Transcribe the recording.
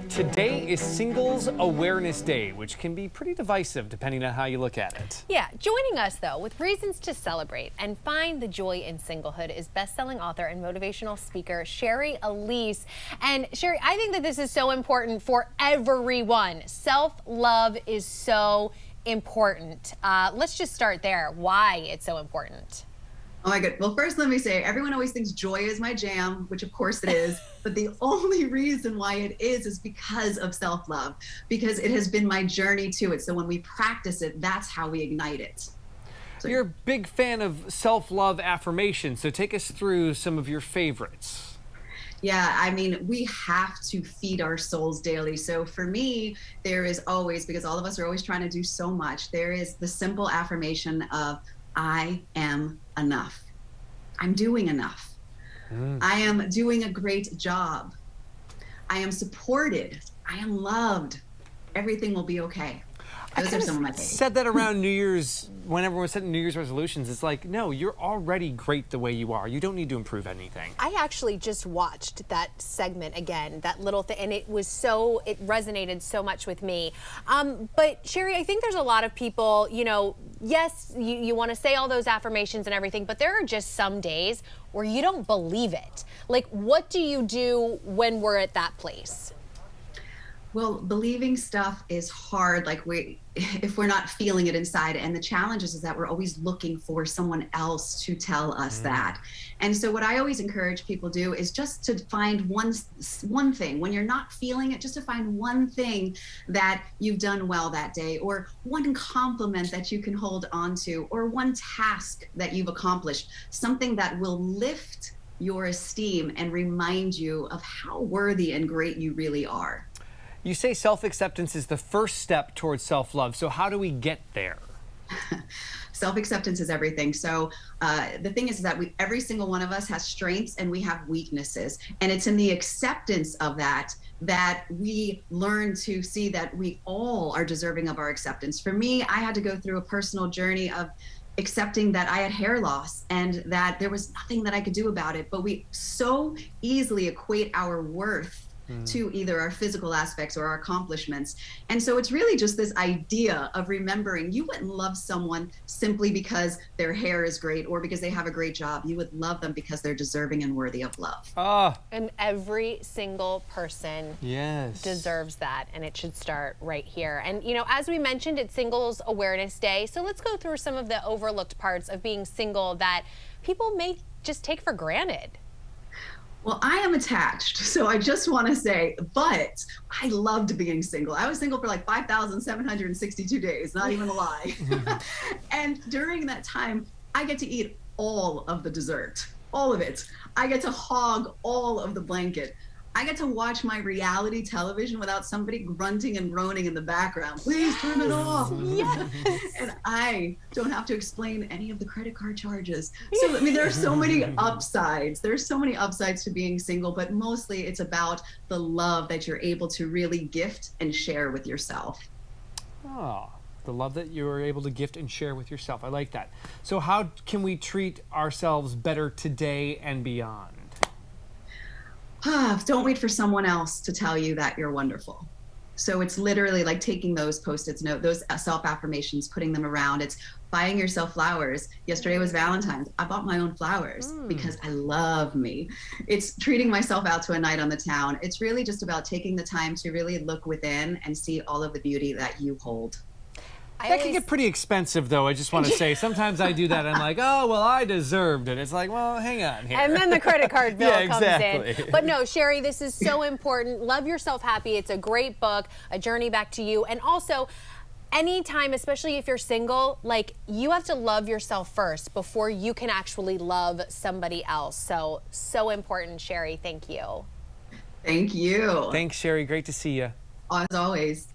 Today is Singles Awareness Day, which can be pretty divisive depending on how you look at it. Yeah, joining us though with reasons to celebrate and find the joy in singlehood is best-selling author and motivational speaker Shari Alyse. And Shari, I think that this is so important for everyone. Self-love is so important. Let's just start there. Why it's so important. Oh my God. Well, first let me say, everyone always thinks joy is my jam, which of course it is, but the only reason why it is because of self-love, because it has been my journey to it. So when we practice it, that's how we ignite it. So, you're a big fan of self-love affirmation, so take us through some of your favorites. yeah, I mean, we have to feed our souls daily. So for me, there is always, because all of us are always trying to do so much, there is the simple affirmation of, I am enough. I'm doing enough. I am doing a great job. I am supported. I am loved. Everything will be okay. Those are some of my favorites. Said that around New Year's, when everyone's setting New Year's resolutions. It's like, no, you're already great the way you are. You don't need to improve anything. I actually just watched that segment again, that little thing, and it resonated so much with me. But Shari, I think there's a lot of people, you know, yes, you want to say all those affirmations and everything, but there are just some days where you don't believe it. Like, what do you do when we're at that place? Well, believing stuff is hard. Like if we're not feeling it inside, and the challenge is that we're always looking for someone else to tell us that. And so what I always encourage people to do is just to find one thing when you're not feeling it, just to find one thing that you've done well that day, or one compliment that you can hold on to, or one task that you've accomplished, something that will lift your esteem and remind you of how worthy and great you really are. You say self-acceptance is the first step towards self-love. So how do we get there? Self-acceptance is everything. So the thing is that every single one of us has strengths and we have weaknesses. And it's in the acceptance of that we learn to see that we all are deserving of our acceptance. For me, I had to go through a personal journey of accepting that I had hair loss and that there was nothing that I could do about it. But we so easily equate our worth to either our physical aspects or our accomplishments. And so it's really just this idea of remembering you wouldn't love someone simply because their hair is great or because they have a great job. You would love them because they're deserving and worthy of love. And every single person deserves that, and it should start right here. And you know, as we mentioned, it's Singles Awareness Day, so let's go through some of the overlooked parts of being single that people may just take for granted. Well, I am attached, so I just want to say, but I loved being single. I was single for like 5,762 days, not even a lie. And during that time, I get to eat all of the dessert, all of it. I get to hog all of the blanket. I get to watch my reality television without somebody grunting and groaning in the background. Please turn it off. Yes. And I don't have to explain any of the credit card charges. So, I mean, there are so many upsides. There's so many upsides to being single, but mostly it's about the love that you're able to really gift and share with yourself. Oh, the love that you're able to gift and share with yourself. I like that. So how can we treat ourselves better today and beyond? Don't wait for someone else to tell you that you're wonderful. So it's literally like taking those Post-its note, those self-affirmations, putting them around. It's buying yourself flowers. Yesterday was Valentine's. I bought my own flowers because I love me. It's treating myself out to a night on the town. It's really just about taking the time to really look within and see all of the beauty that you hold. That can get pretty expensive, though, I just want to say. Sometimes I do that. I'm like, oh, well, I deserved it. It's like, well, hang on here. And then the credit card bill comes exactly. in. But no, Shari, this is so important. Love Yourself Happy. It's a great book, a journey back to you. And also, anytime, especially if you're single, like, you have to love yourself first before you can actually love somebody else. So important, Shari. Thank you. Thank you. Thanks, Shari. Great to see you. As always.